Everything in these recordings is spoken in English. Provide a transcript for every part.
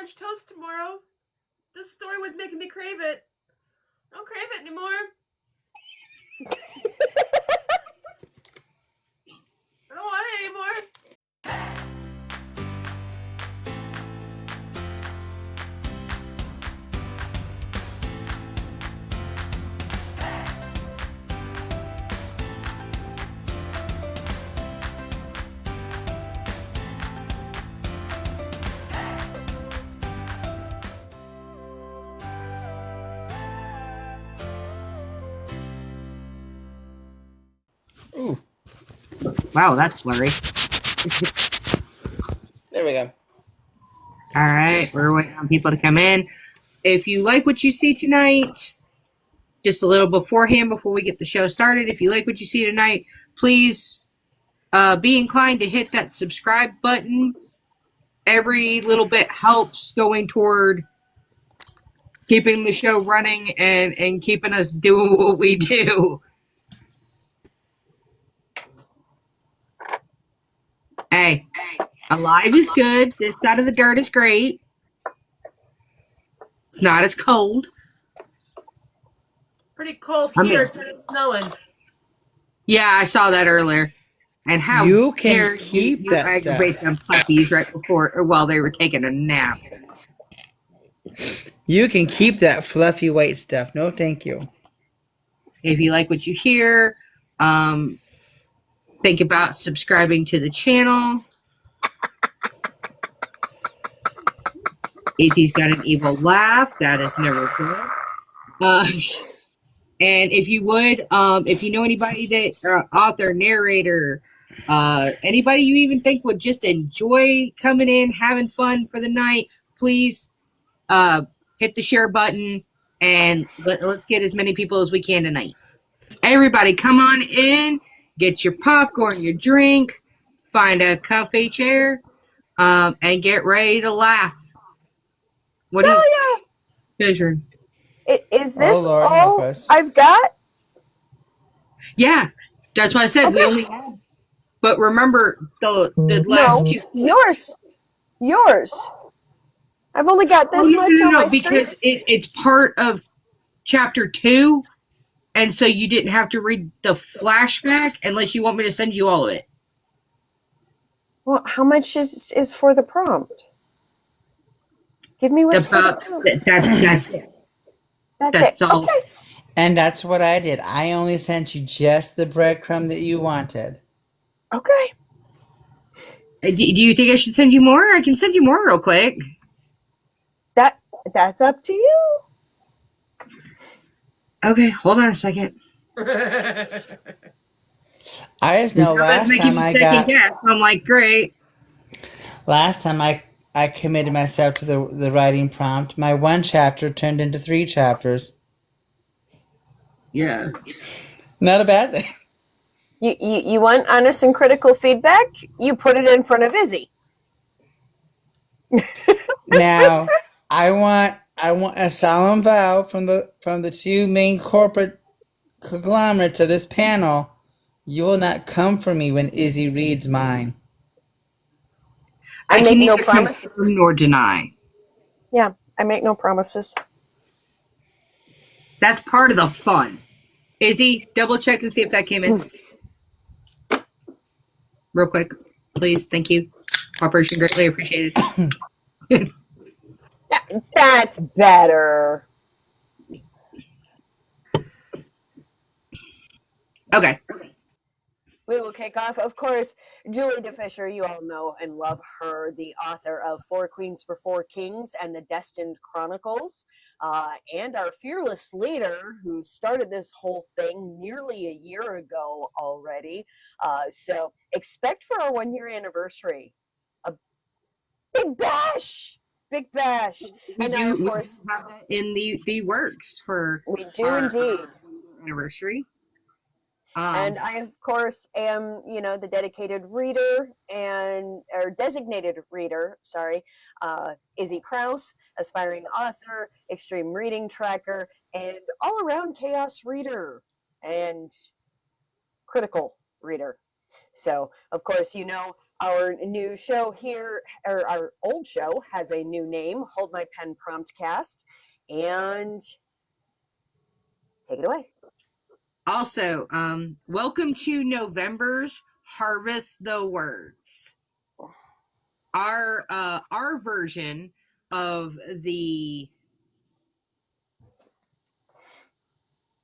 French toast tomorrow. This story was making me crave it. I don't crave it anymore. I don't want it anymore. Ooh. Wow, that's blurry. There we go. All right, we're waiting on people to come in. If you like what you see tonight, just a little beforehand before we get the show started, if you like what you see tonight, please be inclined to hit that subscribe button. Every little bit helps going toward keeping the show running and keeping us doing what we do. Hey, alive is good. This side of the dirt is great. It's not as cold. Pretty cold here. Started snowing. Yeah, I saw that earlier. And how you can dare keep you that aggravate stuff. them puppies right before or while they were taking a nap. You can keep that fluffy white stuff. No, thank you. If you like what you hear, think about subscribing to the channel. AT's got an evil laugh. That is never good. And if you would, if you know anybody that author, narrator, anybody you even think would just enjoy coming in, having fun for the night, please hit the share button and let's get as many people as we can tonight. Everybody, come on in, get your popcorn, your drink, find a comfy chair, and get ready to laugh. What do you, Fisher? Is this Lord, all help us. I've got? Yeah, that's what I said. Okay. We only have. But remember the last two. Yours. I've only got this much on my because it's part of chapter 2, and so you didn't have to read the flashback unless you want me to send you all of it. Well, how much is for the prompt? Give me what's for the prompt. That's it. That's it. All. Okay. And that's what I did. I only sent you just the breadcrumb that you wanted. Okay. Do you think I should send you more? I can send you more real quick. That's up to you. Okay, hold on a second. I just know last time I got... Guess. I'm like, great. Last time I committed myself to the writing prompt, my 1 chapter turned into 3 chapters. Yeah. Not a bad thing. You want honest and critical feedback? You put it in front of Izzy. Now, I want a solemn vow from the 2 main corporate conglomerates of this panel. You will not come for me when Izzy reads mine. I make no promises nor deny. Yeah, I make no promises. That's part of the fun. Izzy, double check and see if that came in. Real quick, please. Thank you. Cooperation greatly appreciated. That's better. Okay. We will kick off. Of course, Julie DeFisher, you all know and love her, the author of 4 Queens for 4 Kings and the Destined Chronicles, and our fearless leader who started this whole thing nearly a year ago already. So expect for our 1-year anniversary a big bash. Big bash. And now, of course, we have that in the works for we do indeed anniversary. And I, of course, am, the dedicated reader or designated reader, Izzy Krause, aspiring author, extreme reading tracker, and all-around chaos reader and critical reader. So, of course, Our new show here, or our old show, has a new name, Hold My Pen Promptcast. And take it away. Also, welcome to November's Harvest the Words. Our version of the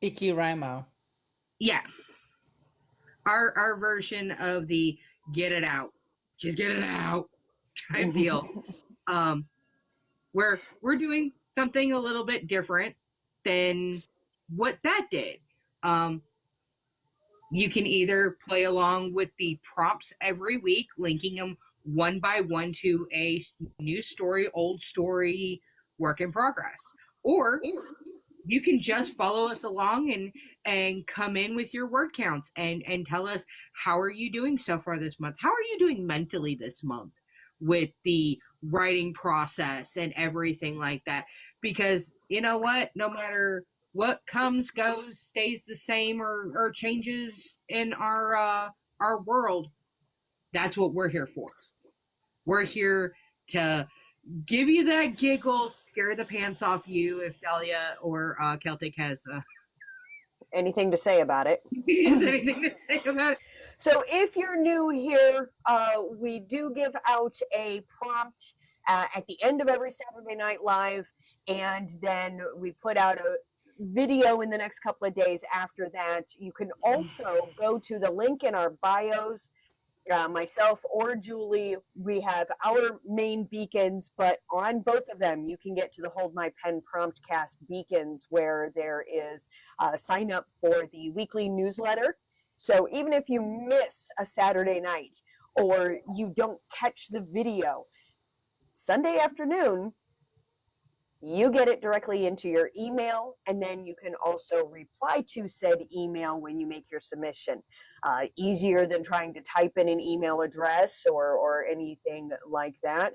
Ikiraimo. yeah, our version of the get it out, just get it out type deal. Where we're doing something a little bit different than what that did. You can either play along with the prompts every week, linking them one by one to a new story, old story, work in progress. Or you can just follow us along and come in with your word counts and tell us, how are you doing so far this month? How are you doing mentally this month with the writing process and everything like that? Because you know what? No matter what comes, goes, stays the same, or changes in our world, that's what we're here for. We're here to give you that giggle, scare the pants off you if Dahlia or Celtic has anything to say about it. is anything to say about it. So if you're new here, we do give out a prompt at the end of every Saturday Night Live, and then we put out a video in the next couple of days after that. You can also go to the link in our bios. Myself or Julie, we have our main beacons, but on both of them, you can get to the Hold My Pen Promptcast beacons, where there is sign up for the weekly newsletter. So even if you miss a Saturday night or you don't catch the video, Sunday afternoon, you get it directly into your email, and then you can also reply to said email when you make your submission. Easier than trying to type in an email address or anything like that.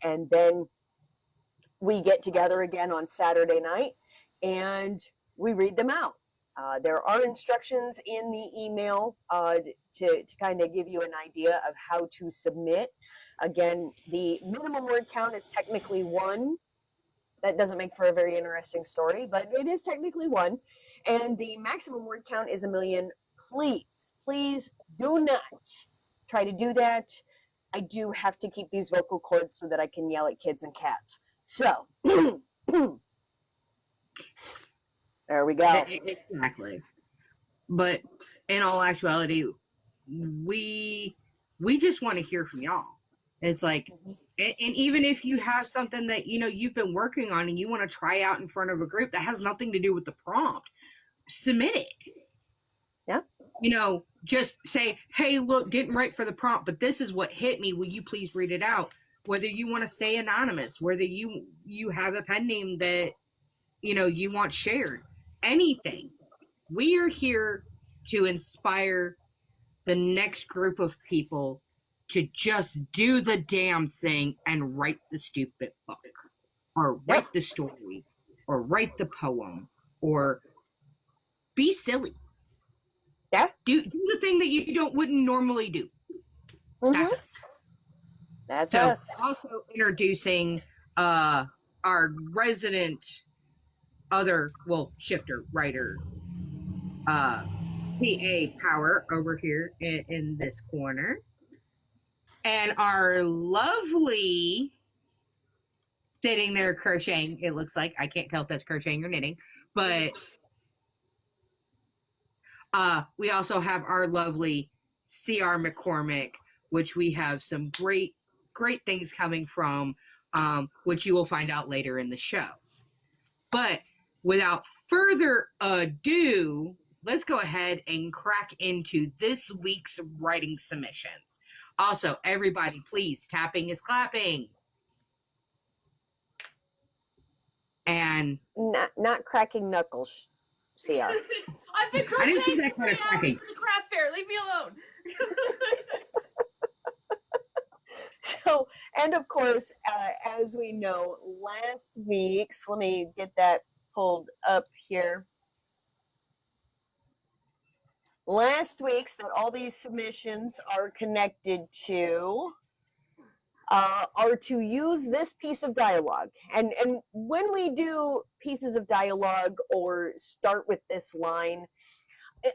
And then we get together again on Saturday night and we read them out. There are instructions in the email to kind of give you an idea of how to submit. Again, the minimum word count is technically 1. That doesn't make for a very interesting story, but it is technically 1. And the maximum word count is 1 million. Please do not try to do that. I do have to keep these vocal cords so that I can yell at kids and cats. So, there we go. Exactly. But in all actuality, we just want to hear from y'all. It's like, and even if you have something that, you've been working on and you want to try out in front of a group that has nothing to do with the prompt, submit it. Yeah. Just say, hey, look, didn't write for the prompt, but this is what hit me. Will you please read it out? Whether you want to stay anonymous, whether you have a pen name that, you want shared, anything. We are here to inspire the next group of people to just do the damn thing and write the stupid book, or write the story, or write the poem, or be silly. Yeah. Do the thing that you wouldn't normally do. Mm-hmm. That's us. That's so us. Also introducing our resident shifter writer, PA Power over here in this corner. And our lovely sitting there crocheting, it looks like. I can't tell if that's crocheting or knitting, but we also have our lovely CR McCormack, which we have some great things coming from, which you will find out later in the show. But without further ado, let's go ahead and crack into this week's writing submissions. Also, everybody, please, tapping is clapping. And not cracking knuckles, CR. I've been I didn't see crocheting that kind of 3 hours cracking. for the craft fair. Leave me alone. So, and of course, as we know, last week's, let me get that pulled up here. last week's that all these submissions are connected to are to use this piece of dialogue. And when we do pieces of dialogue or start with this line,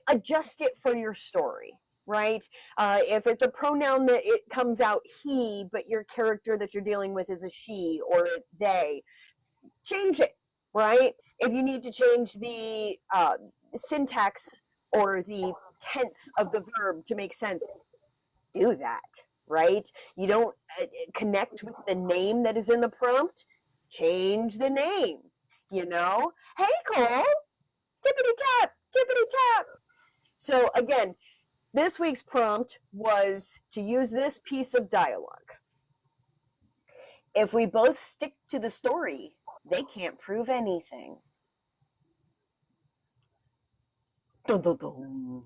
adjust it for your story, right? If it's a pronoun that it comes out he, but your character that you're dealing with is a she or they, change it, right? If you need to change the syntax or the tense of the verb to make sense, do that, right? You don't connect with the name that is in the prompt, change the name, you know? Hey, Cole, tippity tap, tippity tap. So again, this week's prompt was to use this piece of dialogue. If we both stick to the story, they can't prove anything. Dun, dun, dun.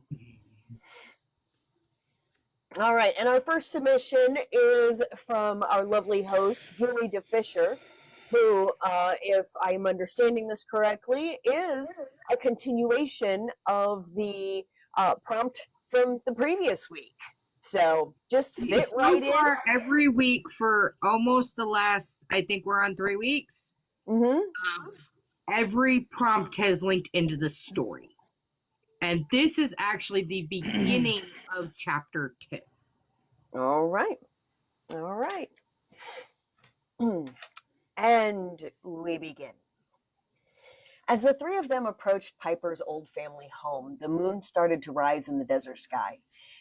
All right, and our first submission is from our lovely host, Julie DeFisher, who, if I'm understanding this correctly, is a continuation of the prompt from the previous week. So just fit right in. Every week for almost the last, I think we're on 3 weeks. Every prompt has linked into the story. And this is actually the beginning of chapter 2. All right. All right. And we begin. As the three of them approached Piper's old family home, the moon started to rise in the desert sky.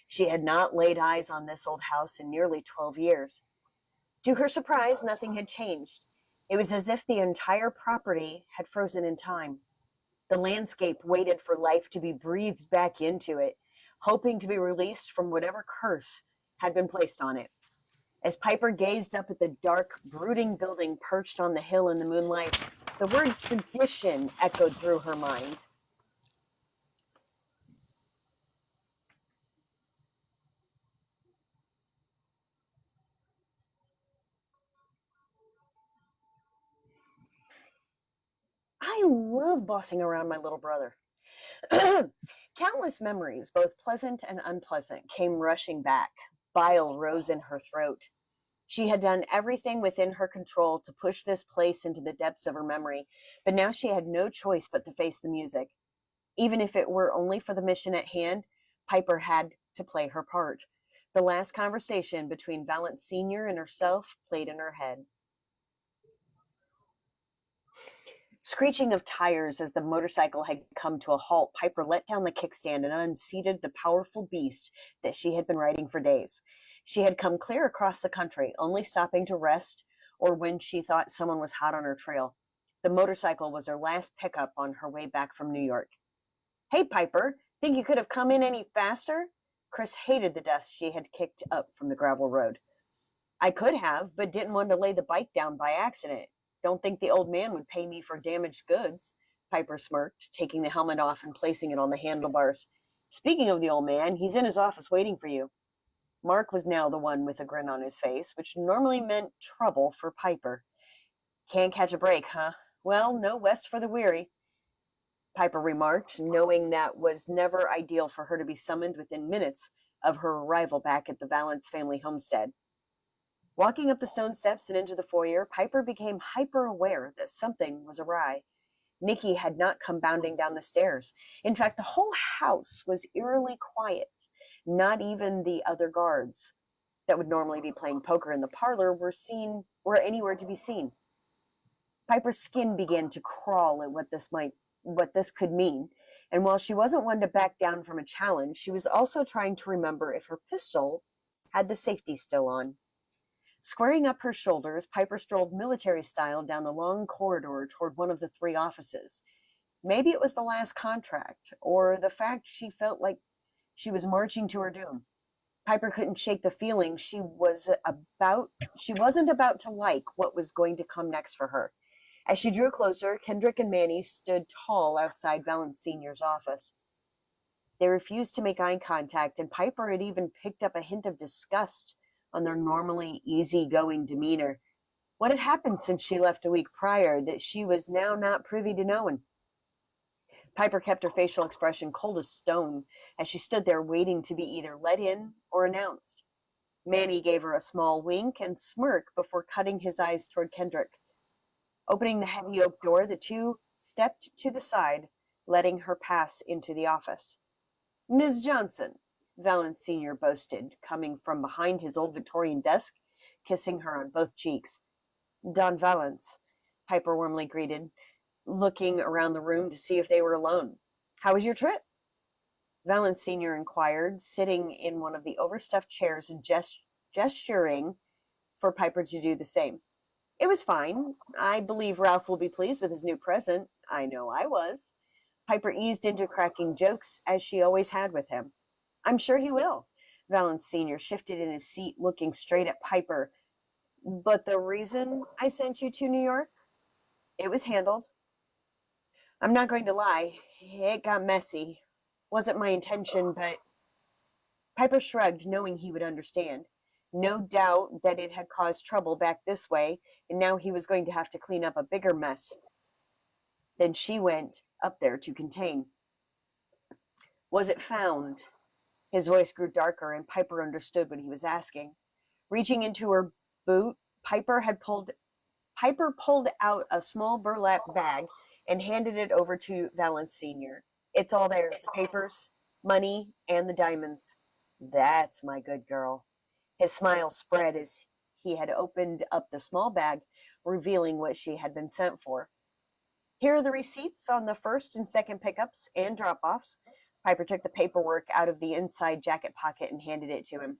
She had not laid eyes on this old house in nearly 12 years. To her surprise, nothing had changed. It was as if the entire property had frozen in time. The landscape waited for life to be breathed back into it, hoping to be released from whatever curse had been placed on it. As Piper gazed up at the dark, brooding building perched on the hill in the moonlight, the word tradition echoed through her mind. I love bossing around my little brother. Countless memories, both pleasant and unpleasant, came rushing back. Bile rose in her throat. She had done everything within her control to push this place into the depths of her memory, but now she had no choice but to face the music. Even if it were only for the mission at hand, Piper had to play her part. The last conversation between Valance Sr. and herself played in her head. Screeching of tires as the motorcycle had come to a halt, Piper let down the kickstand and unseated the powerful beast that she had been riding for days. She had come clear across the country, only stopping to rest or when she thought someone was hot on her trail. The motorcycle was her last pickup on her way back from New York. "Hey, Piper, think you could have come in any faster?" Chris hated the dust she had kicked up from the gravel road. "I could have, but didn't want to lay the bike down by accident. Don't think the old man would pay me for damaged goods," Piper smirked, taking the helmet off and placing it on the handlebars. "Speaking of the old man, he's in his office waiting for you." Mark was now the one with a grin on his face, which normally meant trouble for Piper. "Can't catch a break, huh? Well, no rest for the weary," Piper remarked, knowing that was never ideal for her to be summoned within minutes of her arrival back at the Valance family homestead. Walking up the stone steps and into the foyer, Piper became hyper-aware that something was awry. Nikki had not come bounding down the stairs. In fact, the whole house was eerily quiet. Not even the other guards that would normally be playing poker in the parlor were anywhere to be seen. Piper's skin began to crawl at what this could mean, and while she wasn't one to back down from a challenge, she was also trying to remember if her pistol had the safety still on. Squaring up her shoulders, Piper strolled military style down the long corridor toward one of the 3 offices. Maybe it was the last contract, or the fact she felt like she was marching to her doom. Piper couldn't shake the feeling she wasn't about to like what was going to come next for her. As she drew closer, Kendrick and Manny stood tall outside Valance Sr.'s office. They refused to make eye contact, and Piper had even picked up a hint of disgust on their normally easygoing demeanor. What had happened since she left a week prior that she was now not privy to knowing? Piper kept her facial expression cold as stone as she stood there waiting to be either let in or announced. Manny gave her a small wink and smirk before cutting his eyes toward Kendrick. Opening the heavy oak door, the two stepped to the side, letting her pass into the office. "Ms. Johnson," Valance Sr. boasted, coming from behind his old Victorian desk, kissing her on both cheeks. "Don Valance," Piper warmly greeted, looking around the room to see if they were alone. "How was your trip?" Valance Sr. inquired, sitting in one of the overstuffed chairs and gesturing for Piper to do the same. "It was fine. I believe Ralph will be pleased with his new present. I know I was." Piper eased into cracking jokes, as she always had with him. "I'm sure he will." Valance Sr. shifted in his seat, looking straight at Piper. "But the reason I sent you to New York? It was handled. I'm not going to lie. It got messy. Wasn't my intention, but..." Piper shrugged, knowing he would understand. No doubt that it had caused trouble back this way, and now he was going to have to clean up a bigger mess than she went up there to contain. "Was it found?" His voice grew darker, and Piper understood what he was asking. Reaching into her boot, Piper pulled out a small burlap bag and handed it over to Valance Sr. "It's all there. It's papers, money, and the diamonds." "That's my good girl." His smile spread as he had opened up the small bag, revealing what she had been sent for. "Here are the receipts on the first and second pickups and drop-offs." Piper took the paperwork out of the inside jacket pocket and handed it to him.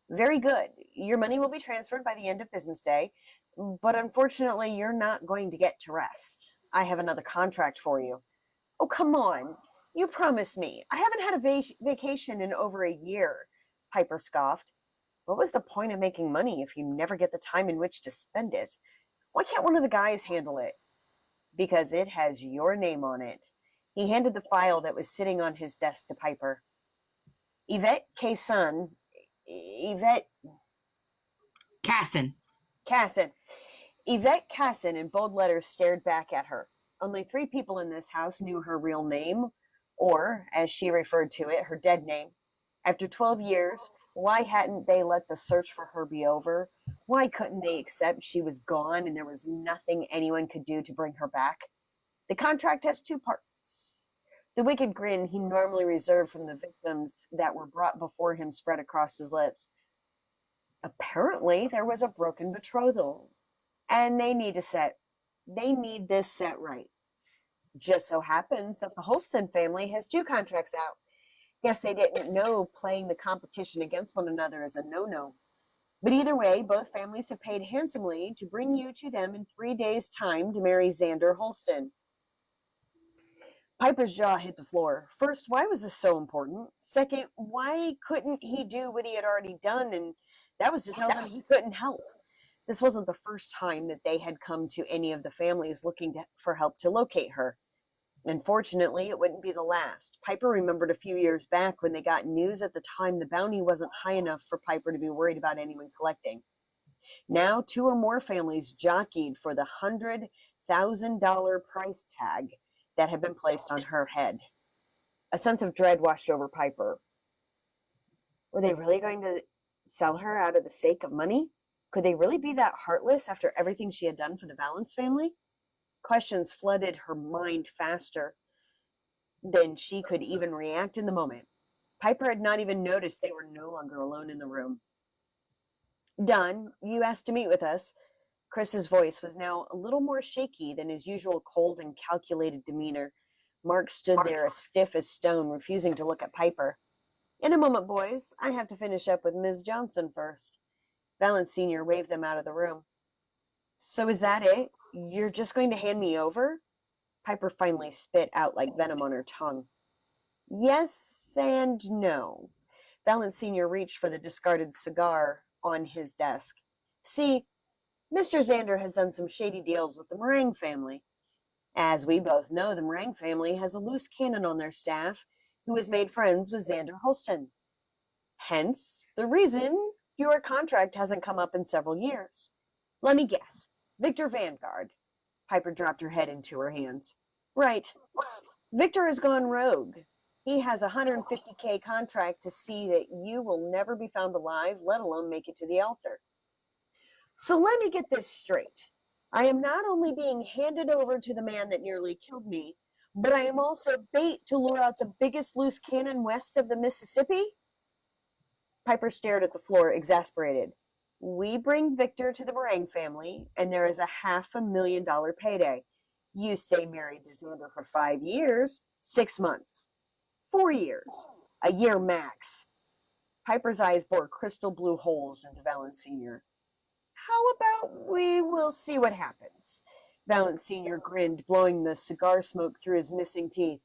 "Very good. Your money will be transferred by the end of business day, but unfortunately you're not going to get to rest. I have another contract for you." "Oh, come on. You promised me. I haven't had a vacation in over a year," Piper scoffed. What was the point of making money if you never get the time in which to spend it? Why can't one of the guys handle it? "Because it has your name on it." He handed the file that was sitting on his desk to Piper. Yvette Casson. Casson. Yvette Casson in bold letters stared back at her. Only 3 people in this house knew her real name, or, as she referred to it, her dead name. After 12 years, why hadn't they let the search for her be over? Why couldn't they accept she was gone and there was nothing anyone could do to bring her back? The contract has 2 parts. The wicked grin he normally reserved from the victims that were brought before him spread across his lips. Apparently, there was a broken betrothal, and they need this set right. Just so happens that the Holston family has 2 contracts out. Guess they didn't know playing the competition against one another is a no-no. But either way, both families have paid handsomely to bring you to them in 3 days' time to marry Xander Holston. Piper's jaw hit the floor. First, why was this so important? Second, why couldn't he do what he had already done, and that was to tell them he couldn't help? This wasn't the first time that they had come to any of the families looking for help to locate her. Unfortunately, it wouldn't be the last. Piper remembered a few years back when they got news at the time the bounty wasn't high enough for Piper to be worried about anyone collecting. Now, 2 or more families jockeyed for the $100,000 price tag that had been placed on her head. A sense of dread washed over Piper. Were they really going to sell her out of the sake of money? Could they really be that heartless after everything she had done for the Valance family? Questions flooded her mind faster than she could even react in the moment. Piper had not even noticed they were no longer alone in the room. "Don, you asked to meet with us." Chris's voice was now a little more shaky than his usual cold and calculated demeanor. Mark stood there as stiff as stone, refusing to look at Piper. "In a moment, boys. I have to finish up with Ms. Johnson first." Valance Sr. waved them out of the room. "So is that it? You're just going to hand me over?" Piper finally spit out like venom on her tongue. "Yes and no." Valance Sr. reached for the discarded cigar on his desk. "See, Mr. Xander has done some shady deals with the Meringue family. As we both know, the Meringue family has a loose cannon on their staff who has made friends with Xander Holston. Hence, the reason your contract hasn't come up in several years. Let me guess. Victor Vanguard." Piper dropped her head into her hands. "Right. Victor has gone rogue. He has a 150K contract to see that you will never be found alive, let alone make it to the altar. So let me get this straight. I am not only being handed over to the man that nearly killed me, but I am also bait to lure out the biggest loose cannon west of the Mississippi? Piper stared at the floor, exasperated. We bring Victor to the Meringue family, and there is a $500,000 payday. You stay married to Xander for 5 years, 6 months, 4 years, a year max. Piper's eyes bored crystal blue holes into Valance Sr. How about we will see what happens? Valance Sr. grinned, blowing the cigar smoke through his missing teeth.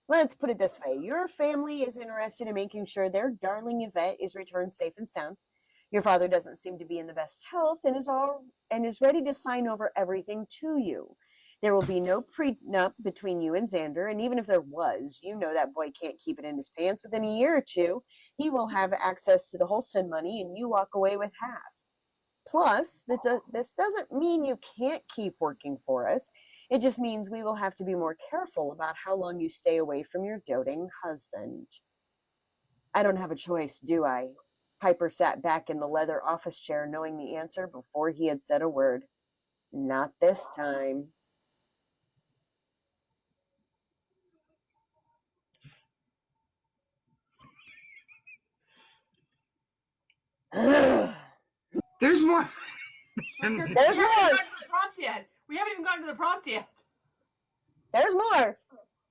Let's put it this way. Your family is interested in making sure their darling Yvette is returned safe and sound. Your father doesn't seem to be in the best health and is ready to sign over everything to you. There will be no prenup between you and Xander, and even if there was, you know that boy can't keep it in his pants. Within a year or two, he will have access to the Holston money, and you walk away with half. Plus, this doesn't mean you can't keep working for us. It just means we will have to be more careful about how long you stay away from your doting husband. I don't have a choice, do I? Piper sat back in the leather office chair, knowing the answer before he had said a word. Not this time. There's more. There's There's we haven't more. gotten to the prompt yet. We haven't even gotten to the prompt yet. There's more.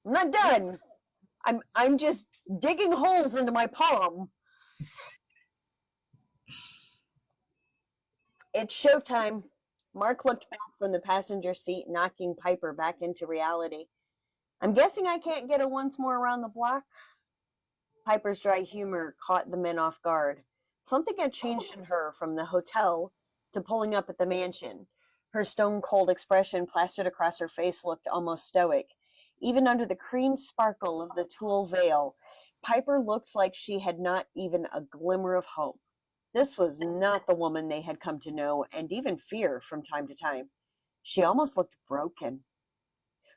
I'm not done. I'm just digging holes into my palm. It's showtime. Mark looked back from the passenger seat, knocking Piper back into reality. I'm guessing I can't get a once more around the block? Piper's dry humor caught the men off guard. Something had changed in her from the hotel to pulling up at the mansion. Her stone-cold expression plastered across her face looked almost stoic. Even under the cream sparkle of the tulle veil, Piper looked like she had not even a glimmer of hope. This was not the woman they had come to know and even fear from time to time. She almost looked broken.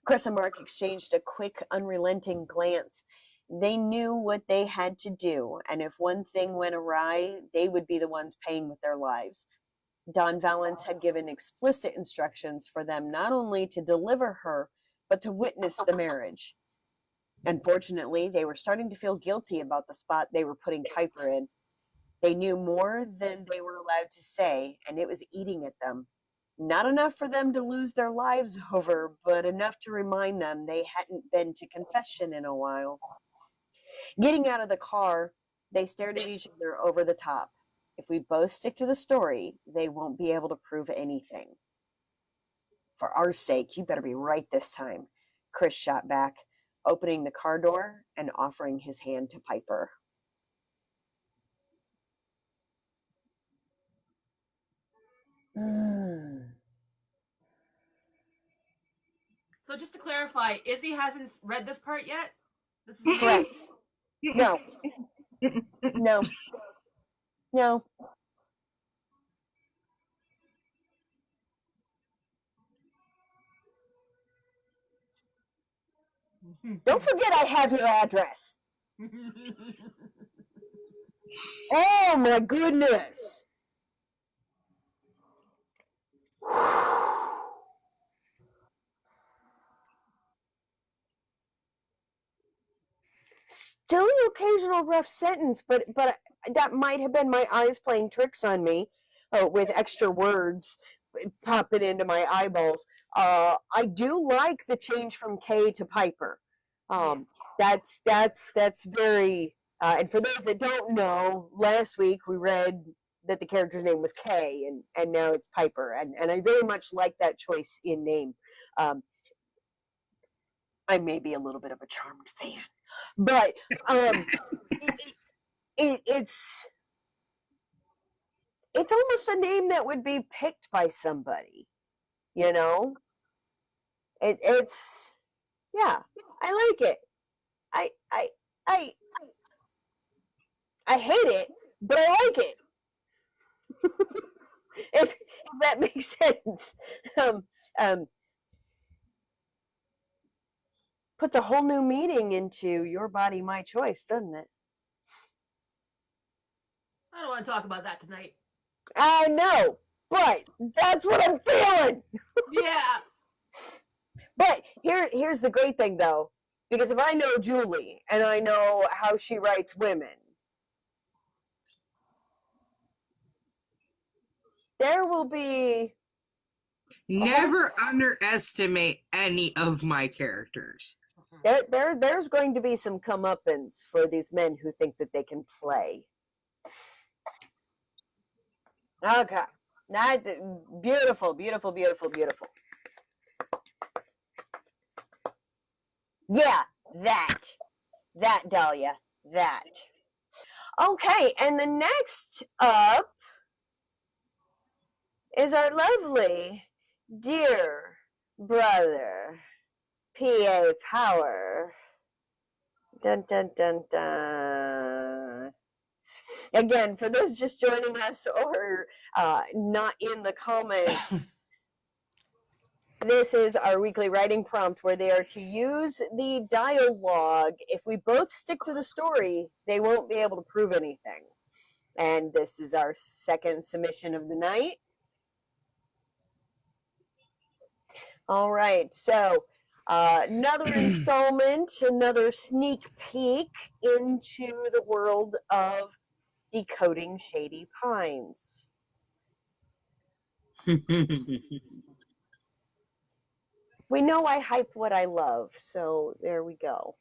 Chris and Mark exchanged a quick, unrelenting glance. They knew what they had to do, and if one thing went awry, they would be the ones paying with their lives. Don Valance had given explicit instructions for them not only to deliver her, but to witness the marriage. Unfortunately, they were starting to feel guilty about the spot they were putting Piper in. They knew more than they were allowed to say, and it was eating at them. Not enough for them to lose their lives over, but enough to remind them they hadn't been to confession in a while. Getting out of the car, they stared at each other over the top. If we both stick to the story, they won't be able to prove anything. For our sake, you better be right this time, Chris shot back, opening the car door and offering his hand to Piper. So just to clarify, Izzy hasn't read this part yet? This is Correct. No. No. No. Don't forget I have your address. Oh my goodness. Still an occasional rough sentence, but that might have been my eyes playing tricks on me with extra words popping into my eyeballs. I do like the change from Kay to Piper. That's very. And for those that don't know, last week we read that the character's name was Kay, and now it's Piper, and I very much like that choice in name. I may be a little bit of a Charmed fan, but it's almost a name that would be picked by somebody, you know. It's yeah, I like it. I I I I hate it, but I like it. if that makes sense. Um, puts a whole new meaning into your body, my choice, doesn't it? I don't want to talk about that tonight. I know, but that's what I'm feeling. Yeah. But here's the great thing, though, because if I know Julie and I know how she writes women, there will be... Never underestimate any of my characters. There's going to be some comeuppance for these men who think that they can play. Okay. Beautiful, beautiful, beautiful, beautiful. Yeah, that, Dahlia, that. Okay, and the next up is our lovely, dear brother, P.A. Power. Dun, dun, dun, dun. Again, for those just joining us or not in the comments, this is our weekly writing prompt where they are to use the dialogue. If we both stick to the story, they won't be able to prove anything. And this is our second submission of the night. All right, so another installment, another sneak peek into the world of Decoding Shady Pines. We know I hype what I love, so there we go.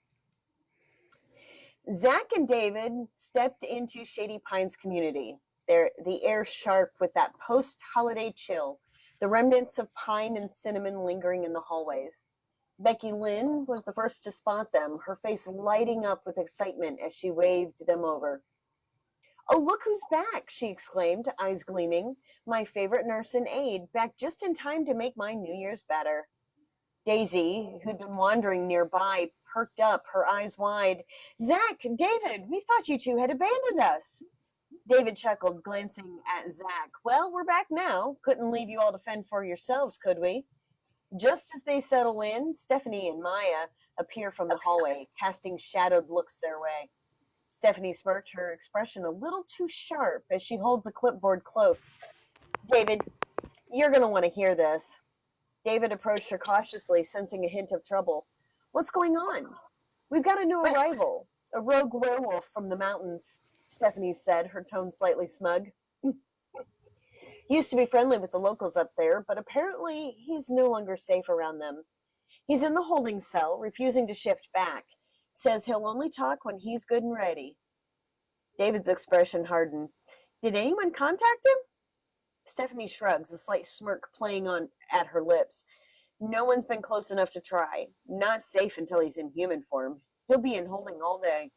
Zach and David stepped into Shady Pines community. The air sharp with that post-holiday chill, the remnants of pine and cinnamon lingering in the hallways. Becky Lynn was the first to spot them, her face lighting up with excitement as she waved them over. "Oh, look who's back," she exclaimed, eyes gleaming. "My favorite nurse and aide, back just in time to make my New Year's better." Daisy, who'd been wandering nearby, perked up, her eyes wide. "Zach, David, we thought you two had abandoned us." David chuckled, glancing at Zach. "Well, we're back now. Couldn't leave you all to fend for yourselves, could we?" Just as they settle in, Stephanie and Maya appear from the hallway, casting shadowed looks their way. Stephanie smirked, her expression a little too sharp as she holds a clipboard close. "David, you're going to want to hear this." David approached her cautiously, sensing a hint of trouble. "What's going on?" "We've got a new arrival, a rogue werewolf from the mountains," Stephanie said, her tone slightly smug. "Used to be friendly with the locals up there, but apparently he's no longer safe around them. He's in the holding cell, refusing to shift back. Says he'll only talk when he's good and ready." David's expression hardened. "Did anyone contact him?" Stephanie shrugs, a slight smirk playing on at her lips. "No one's been close enough to try. Not safe until he's in human form. He'll be in holding all day."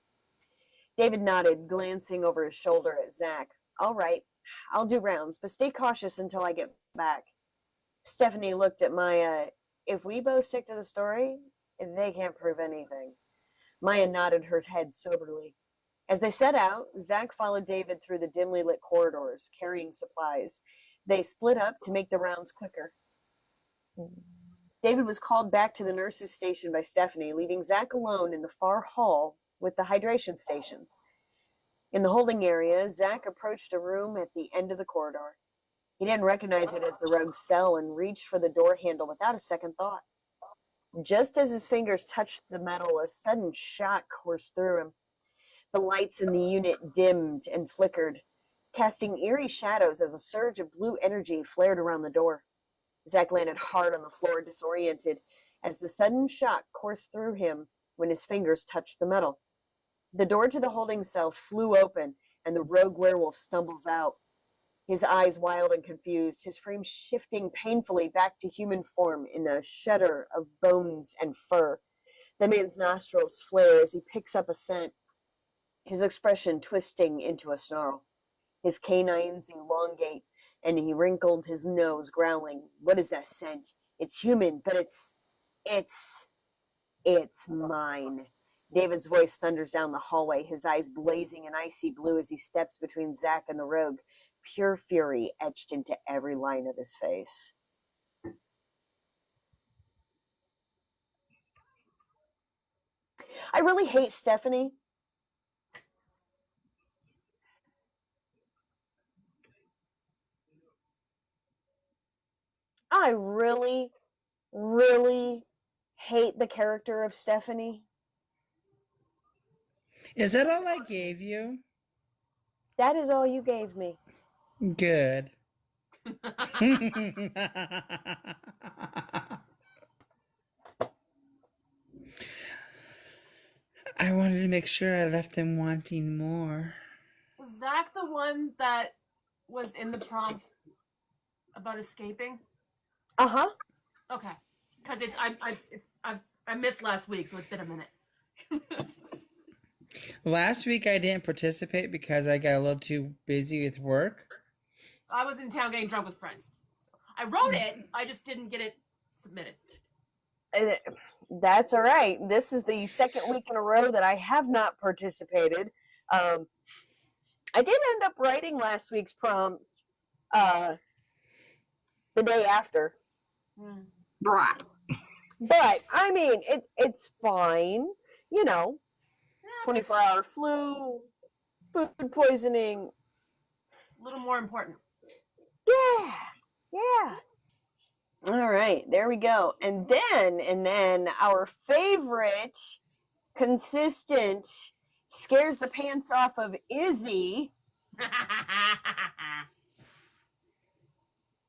David nodded, glancing over his shoulder at Zach. "All right, I'll do rounds, but stay cautious until I get back." Stephanie looked at Maya. "If we both stick to the story, they can't prove anything." Maya nodded her head soberly. As they set out, Zach followed David through the dimly lit corridors, carrying supplies. They split up to make the rounds quicker. David was called back to the nurse's station by Stephanie, leaving Zach alone in the far hall with the hydration stations. In the holding area, Zach approached a room at the end of the corridor. He didn't recognize it as the rogue's cell and reached for the door handle without a second thought. Just as his fingers touched the metal, a sudden shock coursed through him. The lights in the unit dimmed and flickered, casting eerie shadows as a surge of blue energy flared around the door. Zach landed hard on the floor, disoriented, as the sudden shock coursed through him when his fingers touched the metal. The door to the holding cell flew open, and the rogue werewolf stumbles out. His eyes wild and confused, his frame shifting painfully back to human form in a shudder of bones and fur. The man's nostrils flare as he picks up a scent, his expression twisting into a snarl. His canines elongate, and he wrinkled his nose, growling, "What is that scent? It's human, but it's mine." David's voice thunders down the hallway, his eyes blazing an icy blue as he steps between Zach and the rogue, pure fury etched into every line of his face. I really hate Stephanie. I really, really hate the character of Stephanie. Is that all I gave you? That is all you gave me. Good. I wanted to make sure I left them wanting more. Was Zach the one that was in the prompt about escaping? Uh-huh. Okay, because I missed last week, so it's been a minute. Last week I didn't participate because I got a little too busy with work. I was in town getting drunk with friends. So I wrote it, I just didn't get it submitted. That's all right. This is the second week in a row that I have not participated. I did end up writing last week's prompt the day after. Right. But, I mean, it's fine. You know, 24-hour flu, food poisoning. A little more important. Yeah. All right, there we go. And then our favorite consistent scares the pants off of Izzy,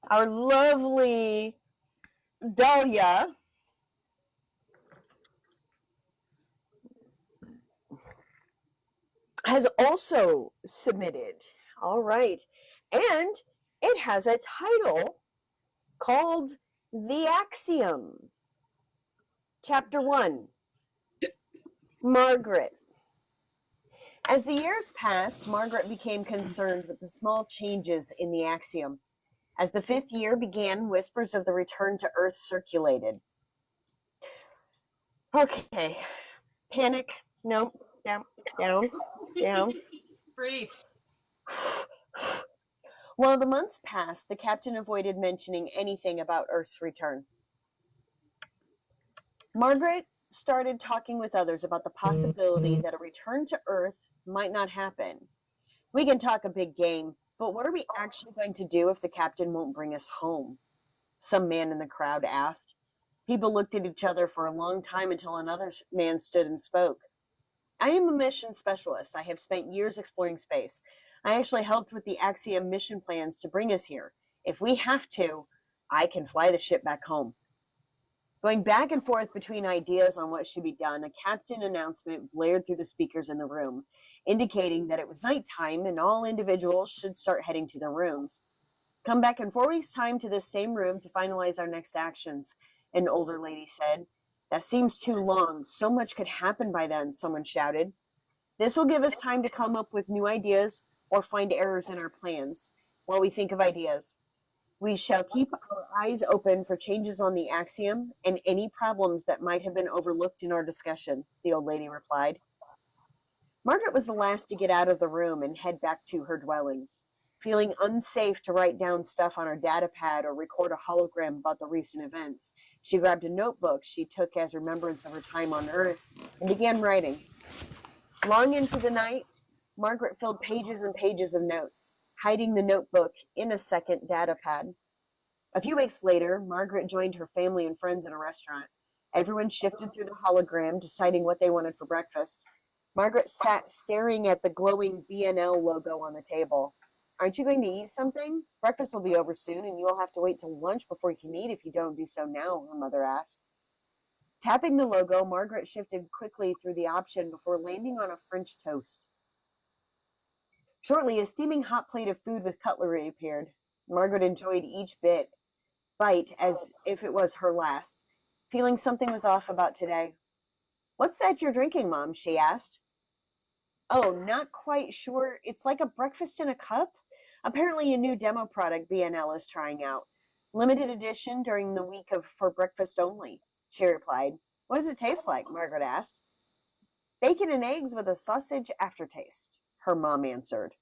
our lovely Dahlia. Has also submitted. All right. And it has a title called The Axiom. Chapter 1. Margaret. As the years passed, Margaret became concerned with the small changes in the axiom. As the 5th year began, whispers of the return to Earth circulated. Okay. Panic. No. Down. Breathe. While the months passed, the captain avoided mentioning anything about Earth's return. Margaret started talking with others about the possibility that a return to Earth might not happen. We can talk a big game, but what are we actually going to do if the captain won't bring us home? Some man in the crowd asked. People looked at each other for a long time until another man stood and spoke. I am a mission specialist. I have spent years exploring space. I actually helped with the Axiom mission plans to bring us here. If we have to, I can fly the ship back home. Going back and forth between ideas on what should be done, a captain announcement blared through the speakers in the room, indicating that it was nighttime and all individuals should start heading to their rooms. Come back in 4 weeks' time to this same room to finalize our next actions, an older lady said. That seems too long. So much could happen by then, someone shouted. This will give us time to come up with new ideas or find errors in our plans. While we think of ideas, we shall keep our eyes open for changes on the axiom and any problems that might have been overlooked in our discussion, the old lady replied. Margaret was the last to get out of the room and head back to her dwelling. Feeling unsafe to write down stuff on her data pad or record a hologram about the recent events, she grabbed a notebook she took as remembrance of her time on Earth and began writing. Long into the night, Margaret filled pages and pages of notes, hiding the notebook in a second data pad. A few weeks later, Margaret joined her family and friends in a restaurant. Everyone shifted through the hologram, deciding what they wanted for breakfast. Margaret sat staring at the glowing BNL logo on the table. Aren't you going to eat something? Breakfast will be over soon, and you will have to wait till lunch before you can eat if you don't do so now, her mother asked. Tapping the logo, Margaret shifted quickly through the option before landing on a French toast. Shortly, a steaming hot plate of food with cutlery appeared. Margaret enjoyed each bite as if it was her last, feeling something was off about today. What's that you're drinking, Mom? She asked. Oh, not quite sure. It's like a breakfast in a cup? Apparently a new demo product BNL is trying out. Limited edition during the week for breakfast only, she replied. What does it taste like? Margaret asked. Bacon and eggs with a sausage aftertaste, her mom answered.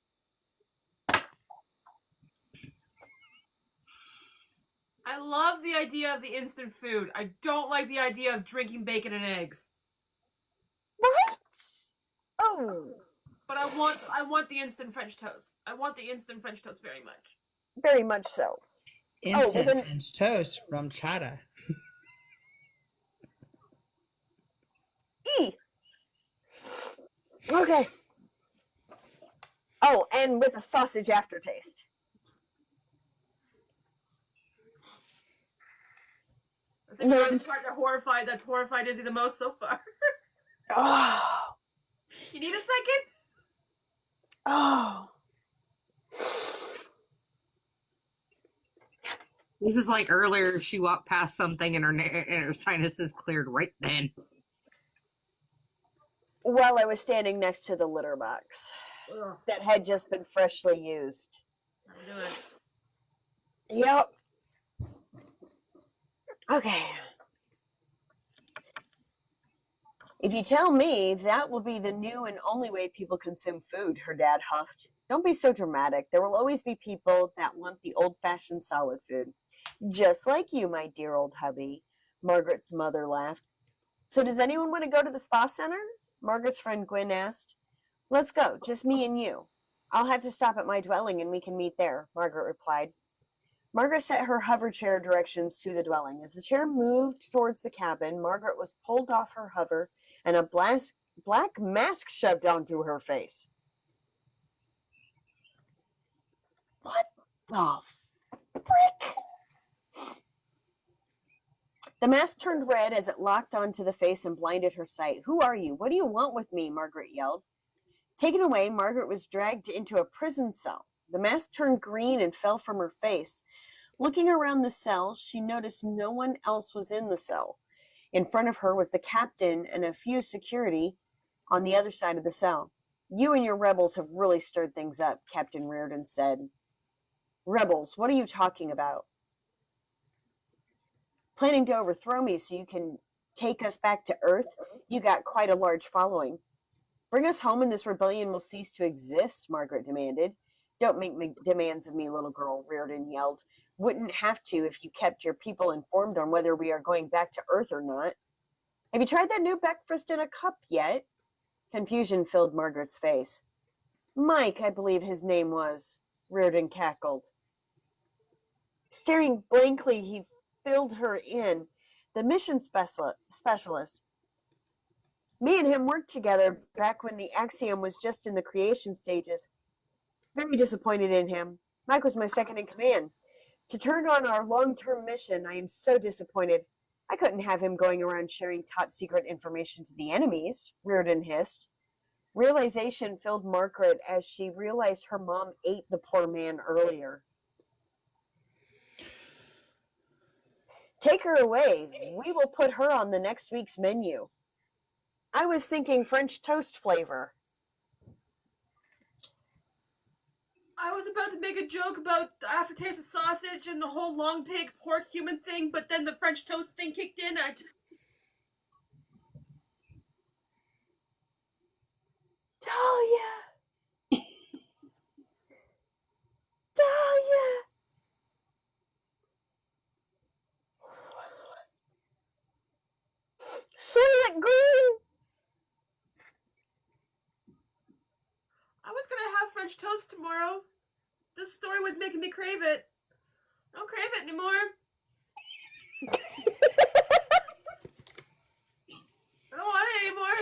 I love the idea of the instant food. I don't like the idea of drinking bacon and eggs. Right? Oh, But I want the instant French toast. I want the instant French toast very much. very much so. Instant French toast, rum chata. E. Okay. Oh, and with a sausage aftertaste. I think you're the part that's horrified Izzy the most so far. Oh. You need a second? Oh. This is like earlier. She walked past something and her sinuses cleared right then. While I was standing next to the litter box that had just been freshly used. I'm doing it. Yep. Okay. If you tell me, that will be the new and only way people consume food, her dad huffed. Don't be so dramatic. There will always be people that want the old-fashioned solid food. Just like you, my dear old hubby, Margaret's mother laughed. So does anyone want to go to the spa center? Margaret's friend Gwen asked. Let's go, just me and you. I'll have to stop at my dwelling and we can meet there, Margaret replied. Margaret set her hover chair directions to the dwelling. As the chair moved towards the cabin, Margaret was pulled off her hover and a black mask shoved onto her face. What the frick? The mask turned red as it locked onto the face and blinded her sight. Who are you? What do you want with me? Margaret yelled. Taken away, Margaret was dragged into a prison cell. The mask turned green and fell from her face. Looking around the cell, she noticed no one else was in the cell. In front of her was the captain and a few security on the other side of the cell. You and your rebels have really stirred things up, Captain Reardon said. Rebels, what are you talking about? Planning to overthrow me so you can take us back to Earth? You got quite a large following. Bring us home and this rebellion will cease to exist, Margaret demanded. Don't make demands of me, little girl, Reardon yelled. Wouldn't have to if you kept your people informed on whether we are going back to Earth or not. Have you tried that new breakfast in a cup yet? Confusion filled Margaret's face. Mike, I believe his name was, Reardon cackled. Staring blankly, he filled her in. The mission specialist. Me and him worked together back when the Axiom was just in the creation stages. Very disappointed in him. Mike was my second in command. To turn on our long-term mission, I am so disappointed. I couldn't have him going around sharing top-secret information to the enemies, Reardon hissed. Realization filled Margaret as she realized her mom ate the poor man earlier. Take her away. We will put her on the next week's menu. I was thinking French toast flavor. I was about to make a joke about the aftertaste of sausage and the whole long pig pork human thing, but then the French toast thing kicked in. Dahlia! Dahlia! Soylent Green! I was gonna have French toast tomorrow. This story was making me crave it. I don't crave it anymore. I don't want it anymore.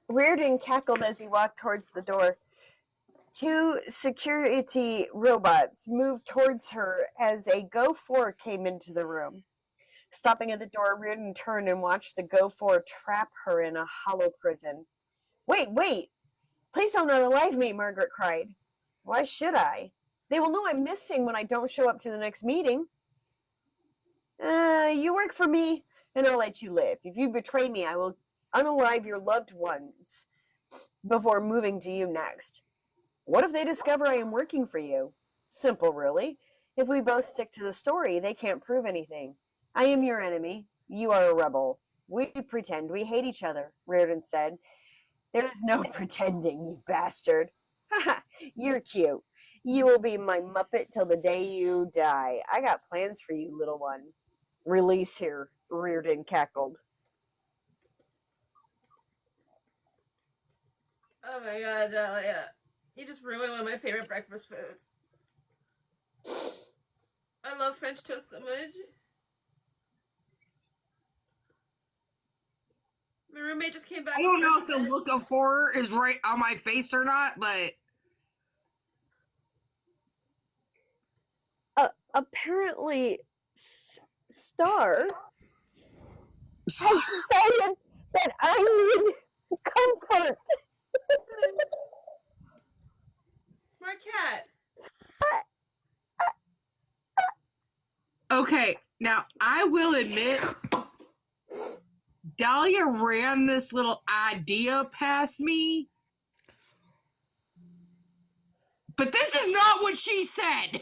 Reardon cackled as he walked towards the door. Two security robots moved towards her as a Go-4 came into the room. Stopping at the door, Reardon turned and watched the Go-4 trap her in a hollow prison. Wait! Please don't unalive me, Margaret cried. Why should I? They will know I'm missing when I don't show up to the next meeting. You work for me, and I'll let you live. If you betray me, I will unalive your loved ones before moving to you next. What if they discover I am working for you? Simple, really. If we both stick to the story, they can't prove anything. I am your enemy. You are a rebel. We pretend we hate each other, Reardon said. There is no pretending, you bastard. Haha, you're cute. You will be my Muppet till the day you die. I got plans for you, little one. Release here, Reardon cackled. Oh my god, Dahlia. You just ruined one of my favorite breakfast foods. I love French toast so much. My roommate just came back. I don't know if the look of horror is right on my face or not, but apparently, Star has decided that I need comfort. Smart cat. okay. Now I will admit, Dahlia ran this little idea past me, but this is not what she said.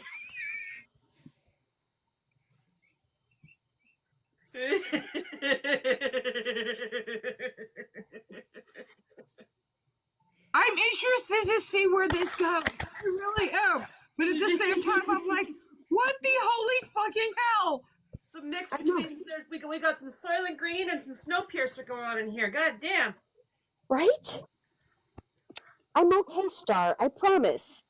I'm interested to see where this goes. I really am. But at the same time, I'm like, what the holy fucking hell? It's a mix between, we got some Soylent Green and some Snowpiercer going on in here. God damn. Right? I'm okay, Star. I promise.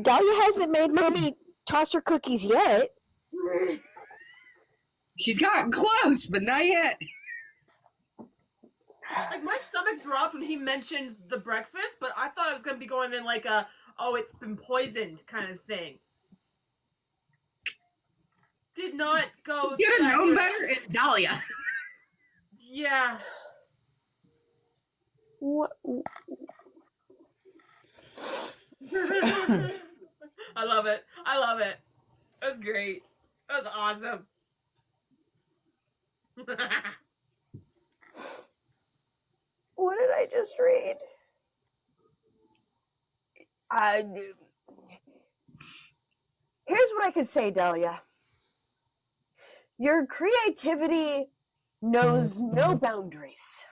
Dahlia hasn't made Mommy toss her cookies yet. She's gotten close, but not yet. Like, my stomach dropped when he mentioned the breakfast, but I thought I was going to be going in like a, oh, it's been poisoned kind of thing. Did not go. You should have known better. It's Dahlia. Yeah. What? I love it. I love it. That was great. That was awesome. What did I just read? Here's what I could say, Dahlia. Your creativity knows no boundaries.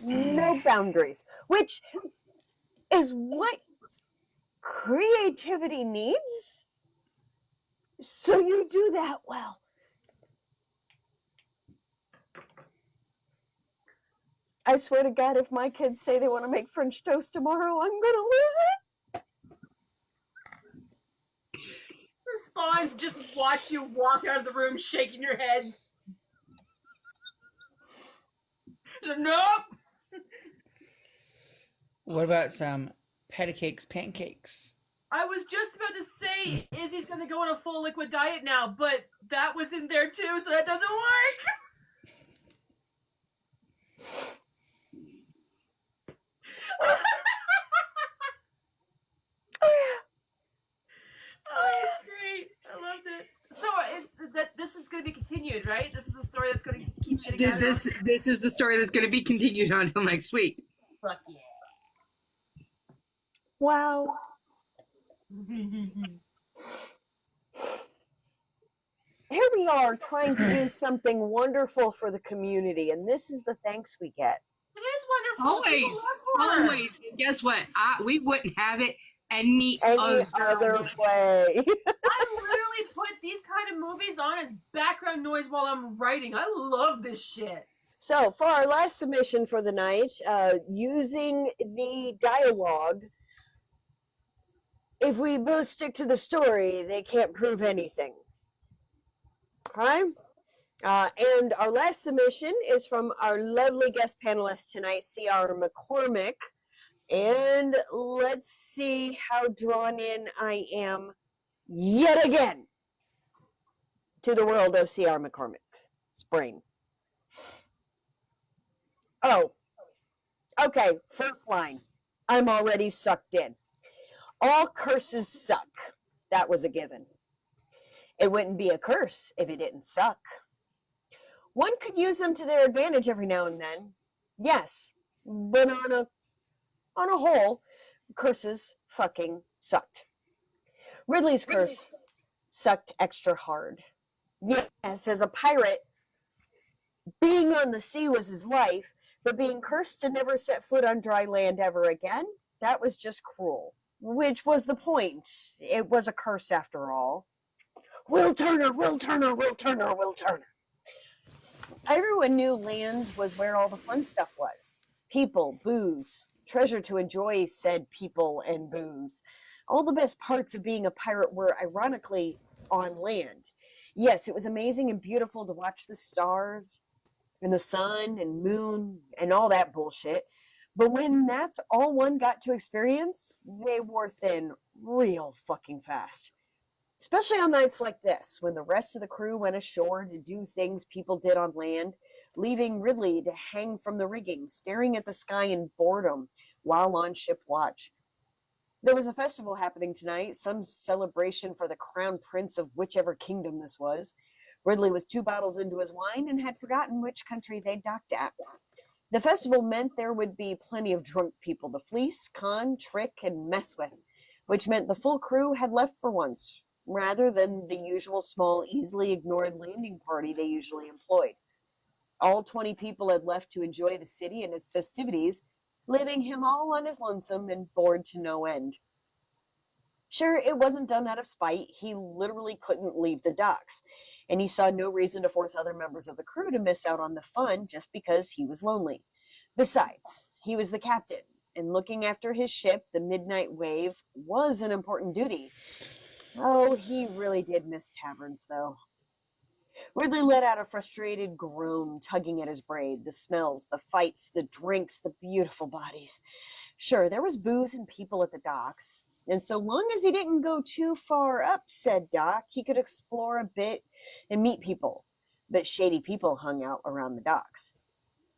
No boundaries. Which is what creativity needs. So you do that well. I swear to God, if my kids say they want to make French toast tomorrow, I'm going to lose it. The spawns just watch you walk out of the room shaking your head. Nope. What about some pancakes? I was just about to say Izzy's going to go on a full liquid diet now, but that was in there too, so that doesn't work. Oh, that's great. I loved it. So this is going to be continued, right? This is a story that's going to keep getting out. This is the story that's going to be continued until next week. Fuck yeah. Wow. Here we are trying to do something wonderful for the community, and this is the thanks we get. It is wonderful. Always. And guess what? We wouldn't have it any other way. I literally put these kind of movies on as background noise while I'm writing. I love this shit. So, for our last submission for the night, using the dialogue, if we both stick to the story, they can't prove anything. Okay? And our last submission is from our lovely guest panelist tonight, C.R. McCormack. And let's see how drawn in I am yet again to the world of C.R. McCormack. Spring. Oh. Okay, first line. I'm already sucked in. All curses suck. That was a given. It wouldn't be a curse if it didn't suck. One could use them to their advantage every now and then. Yes, but on a whole, curses fucking sucked. Ridley's curse sucked extra hard. Yes, as a pirate, being on the sea was his life, but being cursed to never set foot on dry land ever again, that was just cruel. Which was the point. It was a curse after all. Will Turner, Will Turner, Will Turner, Will Turner. Everyone knew land was where all the fun stuff was. People, booze, treasure to enjoy said people and booze. All the best parts of being a pirate were ironically on land. Yes, it was amazing and beautiful to watch the stars and the sun and moon and all that bullshit. But when that's all one got to experience, they wore thin real fucking fast. Especially on nights like this, when the rest of the crew went ashore to do things people did on land, leaving Ridley to hang from the rigging, staring at the sky in boredom while on ship watch. There was a festival happening tonight, some celebration for the crown prince of whichever kingdom this was. Ridley was 2 bottles into his wine and had forgotten which country they docked at. The festival meant there would be plenty of drunk people to fleece, con, trick, and mess with, which meant the full crew had left for once, rather than the usual small, easily ignored landing party they usually employed. All 20 people had left to enjoy the city and its festivities, leaving him all on his lonesome and bored to no end. Sure, it wasn't done out of spite. He literally couldn't leave the docks, and he saw no reason to force other members of the crew to miss out on the fun just because he was lonely. Besides, he was the captain, and looking after his ship, the Midnight Wave, was an important duty. Oh, he really did miss taverns, though. Ridley let out a frustrated groan, tugging at his braid. The smells, the fights, the drinks, the beautiful bodies. Sure, there was booze and people at the docks, and so long as he didn't go too far up said dock, he could explore a bit and meet people. But shady people hung out around the docks.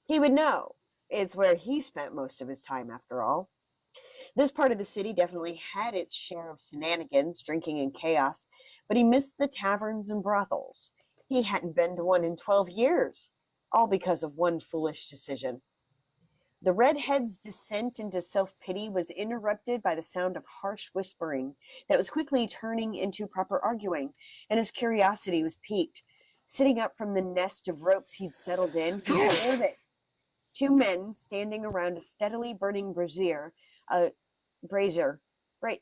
He would know. It's where he spent most of his time, after all. This part of the city definitely had its share of shenanigans, drinking, and chaos, but he missed the taverns and brothels. He hadn't been to one in 12 years, all because of one foolish decision. The redhead's descent into self-pity was interrupted by the sound of harsh whispering that was quickly turning into proper arguing, and his curiosity was piqued. Sitting up from the nest of ropes he'd settled in, he observed it. 2 men standing around a steadily burning brazier. Brazier. Brazier.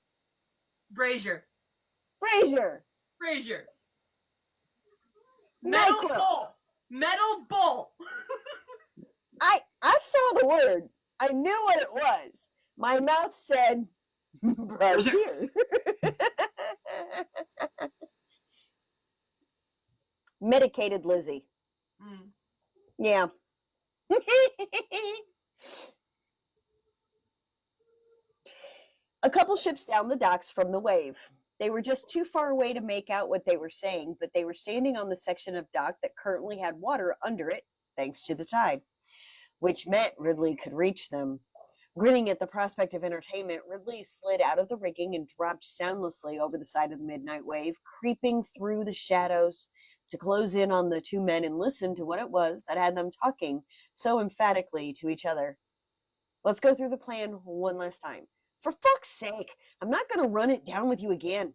Metal Michael. bull. Metal bull. I saw the word. I knew what it was. My mouth said brazier. Medicated Lizzie. Mm. Yeah. A couple ships down the docks from the wave. They were just too far away to make out what they were saying, but they were standing on the section of dock that currently had water under it, thanks to the tide, which meant Ridley could reach them. Grinning at the prospect of entertainment, Ridley slid out of the rigging and dropped soundlessly over the side of the Midnight Wave, creeping through the shadows to close in on the 2 men and listen to what it was that had them talking so emphatically to each other. Let's go through the plan one last time. For fuck's sake, I'm not going to run it down with you again.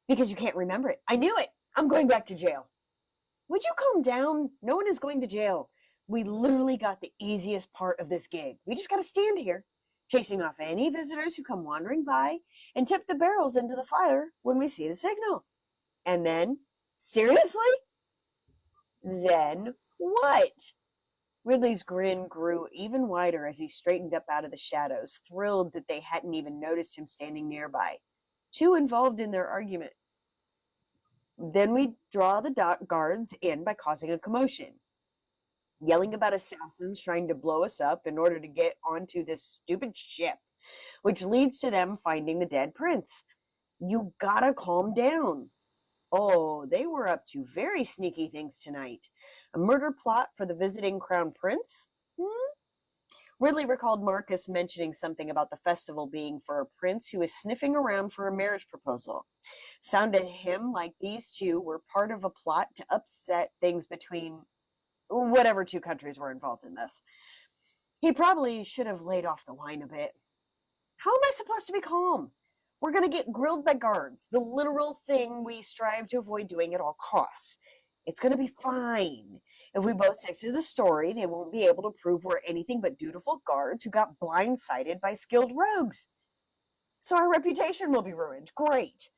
Because you can't remember it. I knew it. I'm going back to jail. Would you calm down? No one is going to jail. We literally got the easiest part of this gig. We just got to stand here, chasing off any visitors who come wandering by, and tip the barrels into the fire when we see the signal. And then, seriously? Then what? Ridley's grin grew even wider as he straightened up out of the shadows, thrilled that they hadn't even noticed him standing nearby, too involved in their argument. Then we draw the dock guards in by causing a commotion, yelling about assassins trying to blow us up in order to get onto this stupid ship, which leads to them finding the dead prince. You gotta calm down. Oh, they were up to very sneaky things tonight. A murder plot for the visiting crown prince? Ridley recalled Marcus mentioning something about the festival being for a prince who is sniffing around for a marriage proposal. Sounded to him like these 2 were part of a plot to upset things between whatever 2 countries were involved in this. He probably should have laid off the wine a bit. How am I supposed to be calm? We're going to get grilled by guards, the literal thing we strive to avoid doing at all costs. It's going to be fine. If we both stick to the story, they won't be able to prove we're anything but dutiful guards who got blindsided by skilled rogues. So our reputation will be ruined. Great.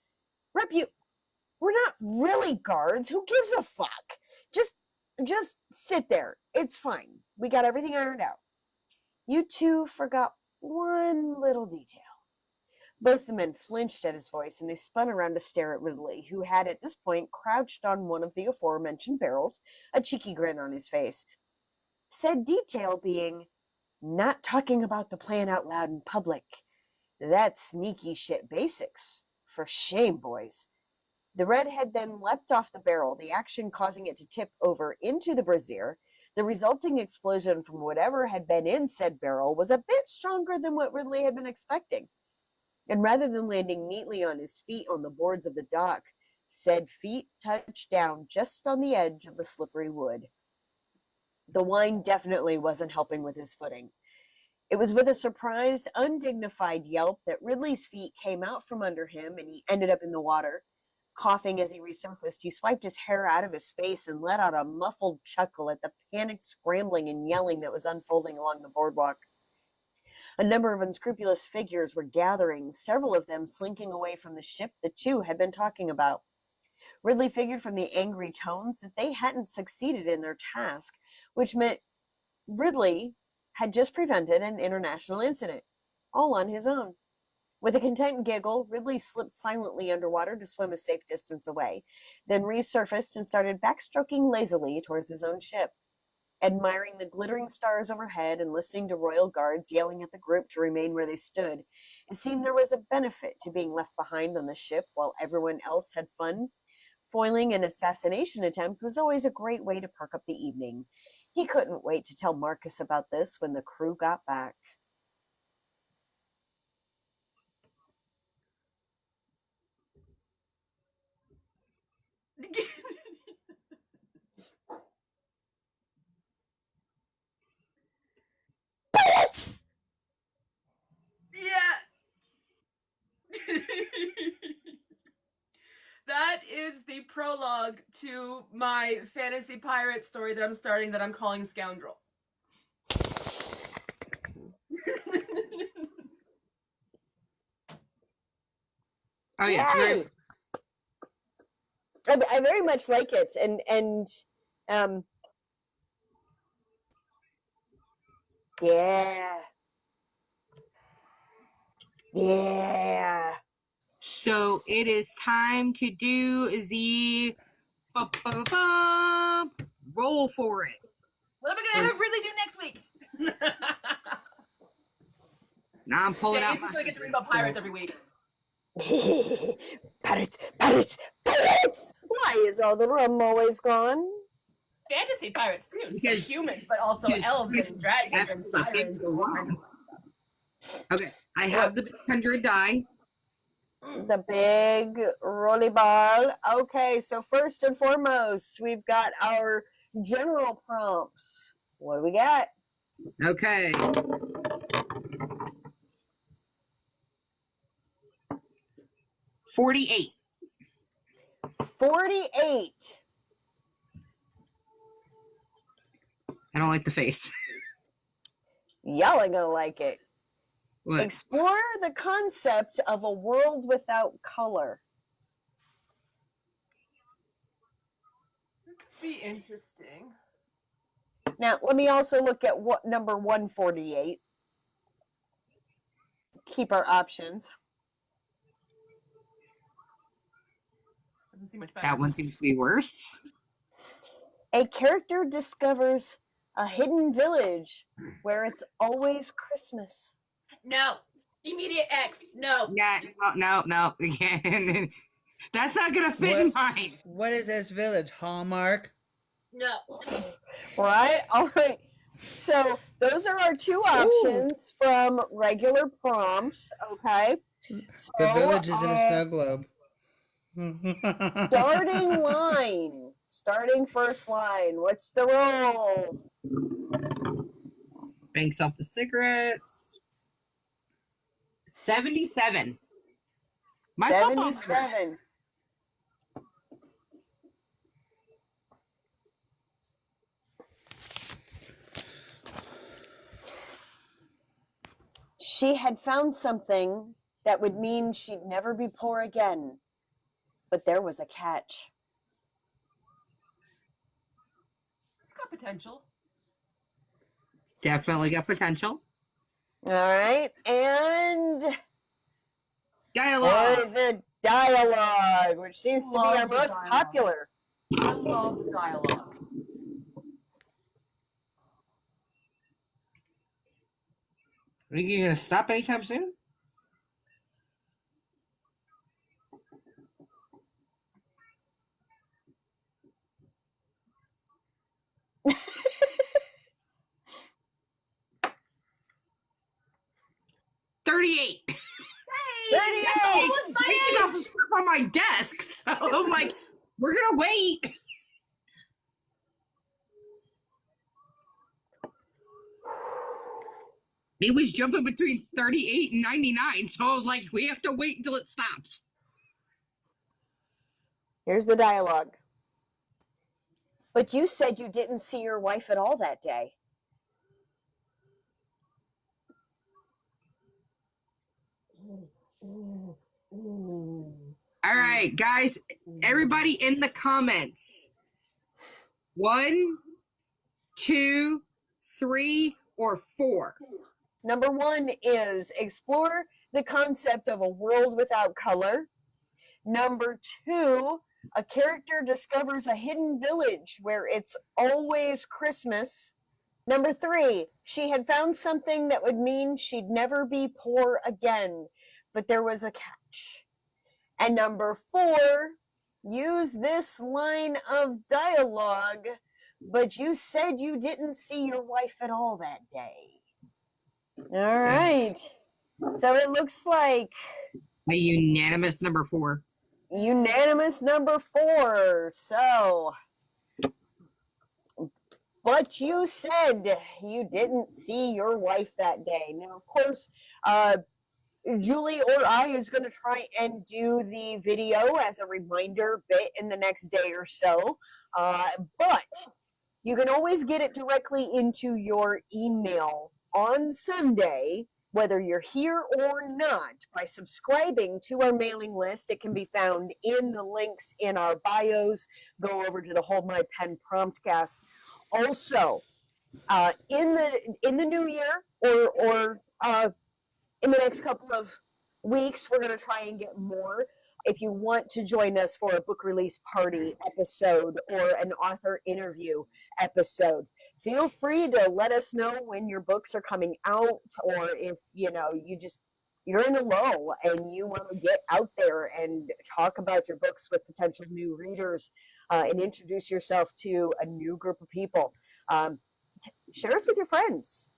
We're not really guards. Who gives a fuck? Just sit there. It's fine. We got everything ironed out. You two forgot one little detail. Both the men flinched at his voice, and they spun around to stare at Ridley, who had at this point crouched on one of the aforementioned barrels, a cheeky grin on his face. Said detail being, not talking about the plan out loud in public. That's sneaky shit basics. For shame, boys. The redhead then leapt off the barrel, the action causing it to tip over into the brazier. The resulting explosion from whatever had been in said barrel was a bit stronger than what Ridley had been expecting. And rather than landing neatly on his feet on the boards of the dock, said feet touched down just on the edge of the slippery wood. The wine definitely wasn't helping with his footing. It was with a surprised, undignified yelp that Ridley's feet came out from under him and he ended up in the water. Coughing as he resurfaced, he swiped his hair out of his face and let out a muffled chuckle at the panicked scrambling and yelling that was unfolding along the boardwalk. A number of unscrupulous figures were gathering, several of them slinking away from the ship the two had been talking about. Ridley figured from the angry tones that they hadn't succeeded in their task, which meant Ridley had just prevented an international incident, all on his own. With a content giggle, Ridley slipped silently underwater to swim a safe distance away, then resurfaced and started backstroking lazily towards his own ship. Admiring the glittering stars overhead and listening to royal guards yelling at the group to remain where they stood, it seemed there was a benefit to being left behind on the ship while everyone else had fun. Foiling an assassination attempt was always a great way to perk up the evening. He couldn't wait to tell Marcus about this when the crew got back. Bullets! Yeah. That is the prologue to my fantasy pirate story that I'm starting that I'm calling Scoundrel. Oh yeah, Yay! I very much like it, and yeah. so it is time to do the roll for it. What am I gonna have Ridley do next week? Now I'm pulling Yeah, out. he's just gonna get to read about pirates every week. Pirates! Why is all the rum always gone? Fantasy pirates too, so Because- humans, but also elves and dragons and sirens. Okay, I have the 100 die. The big rolly ball. Okay, so first and foremost, we've got our general prompts. What do we got? Okay. $48. 48. I don't like the face. Y'all ain't gonna like it. What? Explore the concept of a world without color. It could be interesting. Now, let me also look at what number 148. Keep our options. Doesn't seem much better. That one seems to be worse. A character discovers a hidden village where it's always Christmas. No. Immediate X. No. Yeah, no. Again, that's not gonna fit in mine. What is this village? Hallmark? No. Right? All right. So those are our two options from regular prompts. Okay. So, The village is in a snow globe. Starting first line. What's the roll? Banks off the cigarettes. 77. My football number. 77. She had found something that would mean she'd never be poor again. But there was a catch. It's got potential. It's definitely got potential. All right, and Dialogue. for the dialogue, which seems to be Love our the most dialogue. popular. I love the dialogue. Are you gonna stop anytime soon? $38. Hey, that's almost my age. On my desk, so I'm like, we're gonna wait. It was jumping between 38 and 99, so I was like, we have to wait until it stops. Here's the dialogue. But you said you didn't see your wife at all that day. All right, guys, everybody in the comments. 1, 2, 3, or 4. Number 1 is explore the concept of a world without color. Number 2, a character discovers a hidden village where it's always Christmas. Number 3, she had found something that would mean she'd never be poor again, but there was a catch. And number 4, use this line of dialogue, but you said you didn't see your wife at all that day. All right. So it looks like A unanimous number 4. unanimous number 4. So, but you said you didn't see your wife that day. Now, of course, Julie or I is going to try and do the video as a reminder bit in the next day or so. But you can always get it directly into your email on Sunday, whether you're here or not, by subscribing to our mailing list. It can be found in the links in our bios. Go over to the Hold My Pen Promptcast. Also, in the new year or in the next couple of weeks, we're going to try and get more. If you want to join us for a book release party episode or an author interview episode, feel free to let us know when your books are coming out, or if you're in a lull and you want to get out there and talk about your books with potential new readers and introduce yourself to a new group of people. Share us with your friends,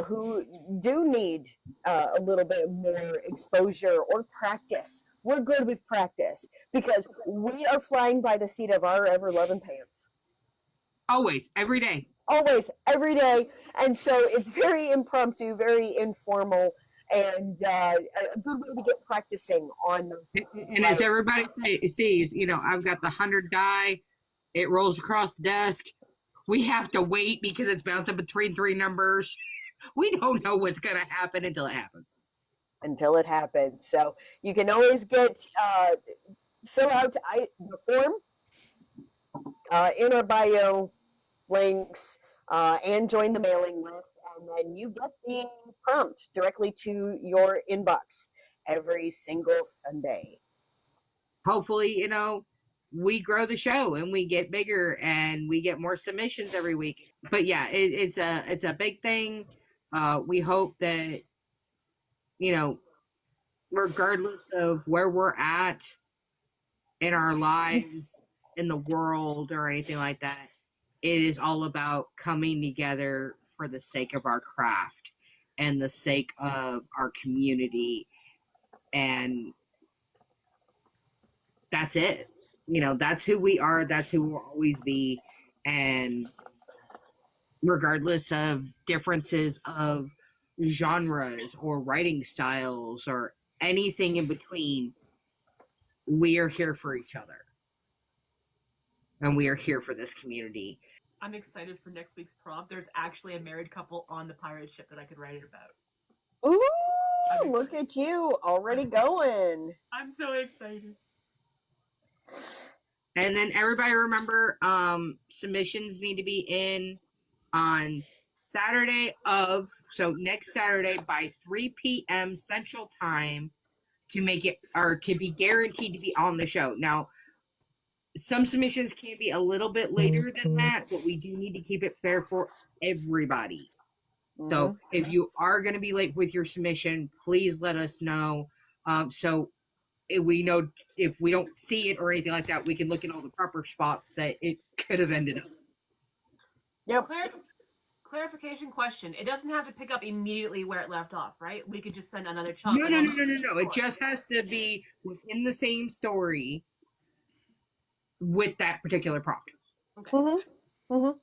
who do need a little bit more exposure or practice. We're good with practice because we are flying by the seat of our ever-loving pants. Always, every day. Always, every day. And so it's very impromptu, very informal, and a good way to get practicing on those. And as everybody sees, I've got the 100 die. It rolls across the desk. We have to wait because it's bouncing between 3 numbers. We don't know what's going to happen until it happens. So you can always fill out the form in our bio links and join the mailing list. And then you get the prompt directly to your inbox every single Sunday. Hopefully, we grow the show and we get bigger and we get more submissions every week. But yeah, it's a big thing. We hope that, regardless of where we're at in our lives, in the world, or anything like that, it is all about coming together for the sake of our craft and the sake of our community. And that's it. That's who we are. That's who we'll always be. And regardless of differences of genres or writing styles or anything in between, we are here for each other. And we are here for this community. I'm excited for next week's prompt. There's actually a married couple on the pirate ship that I could write it about. Ooh, look at you already going. I'm so excited. And then everybody remember, submissions need to be in on next Saturday by 3 p.m. Central Time to make it, or to be guaranteed to be on the show. Now, some submissions can be a little bit later than that, but we do need to keep it fair for everybody. So if you are going to be late with your submission, please let us know. So if we know, if we don't see it or anything like that, we can look at all the proper spots that it could have ended up. Yep. Clarification question. It doesn't have to pick up immediately where it left off, right? We could just send another chunk. No. It just has to be within the same story with that particular prompt. Okay. I mean,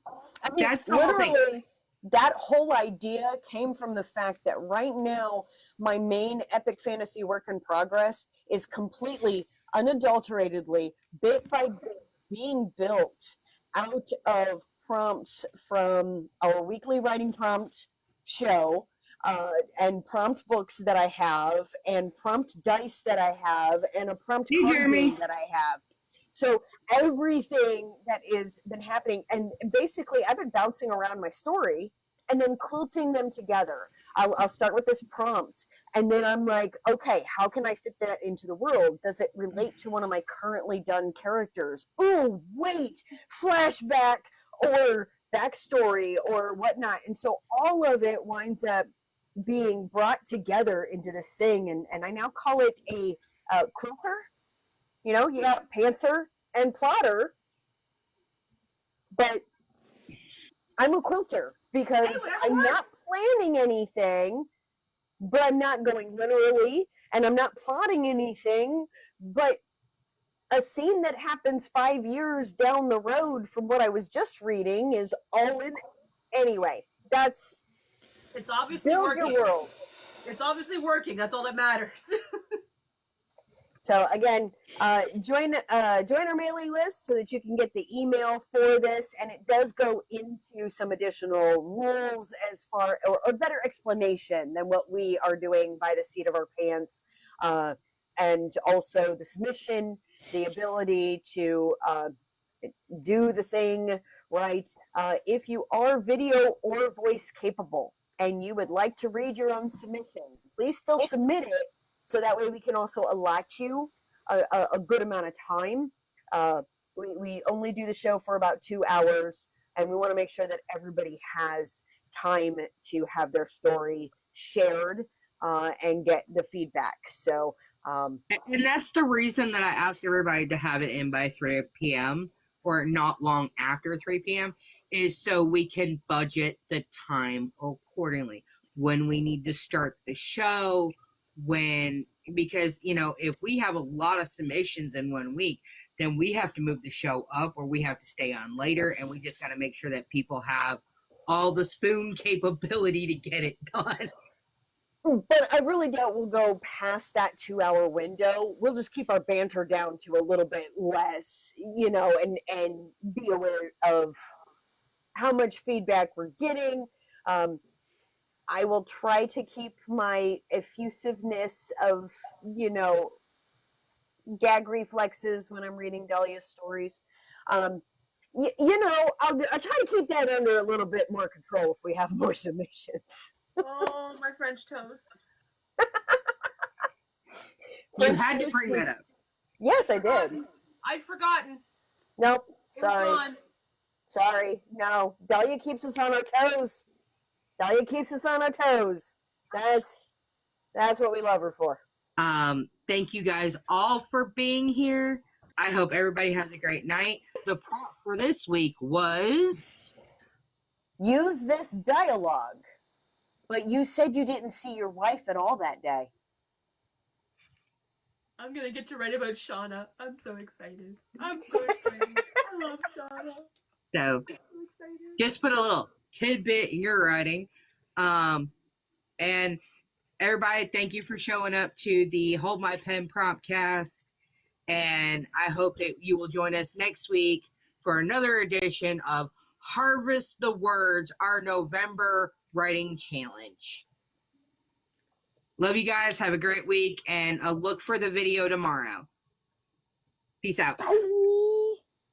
That's the whole thing. literally, that whole idea came from the fact that right now my main epic fantasy work in progress is completely, unadulteratedly, bit by bit, being built out of prompts from our weekly writing prompt show, and prompt books that I have, and prompt dice that I have, and a prompt card game that I have. So everything that is been happening, and basically I've been bouncing around my story and then quilting them together. I'll start with this prompt, and then I'm like, okay, how can I fit that into the world? Does it relate to one of my currently done characters? Ooh, wait, flashback or backstory or whatnot. And so all of it winds up being brought together into this thing, and I now call it a quilter. You know, you got pantser and plotter, but I'm a quilter because I'm not planning anything, but I'm not going literally, and I'm not plotting anything, but a scene that happens 5 years down the road from what I was just reading is all in. Anyway, that's it's obviously build working. Your world. It's obviously working. That's all that matters. So again, join our mailing list so that you can get the email for this, and it does go into some additional rules as far, or better explanation than what we are doing by the seat of our pants, and also the submission, the ability to do the thing right. If you are video or voice capable and you would like to read your own submission, please still submit it. So that way we can also allot you a good amount of time. We only do the show for about 2 hours, and we want to make sure that everybody has time to have their story shared and get the feedback. So, and that's the reason that I asked everybody to have it in by 3 p.m. or not long after 3 p.m. is so we can budget the time accordingly. When we need to start the show, because, you know, if we have a lot of submissions in 1 week, then we have to move the show up or we have to stay on later, and we just got to make sure that people have all the spoon capability to get it done. But I really doubt we'll go past that 2 hour window. We'll just keep our banter down to a little bit less, you know, and be aware of how much feedback we're getting. I will try to keep my effusiveness of, you know, gag reflexes when I'm reading Dahlia's stories. You know, I'll try to keep that under a little bit more control if we have more submissions. Oh, my French toast. You had to bring that up. Yes, I did. I'd forgotten. Nope. Sorry. No. Dahlia keeps us on our toes. That's what we love her for. Thank you guys all for being here. I hope everybody has a great night. The prompt for this week was... use this dialogue. But you said you didn't see your wife at all that day. I'm going to get to write about Shauna. I'm so excited. I love Shauna. So, just put a little tidbit in your writing. And everybody, thank you for showing up to the Hold My Pen Promptcast. And I hope that you will join us next week for another edition of Harvest the Words, our November writing challenge. Love you guys. Have a great week, and look for the video tomorrow. Peace out. Bye.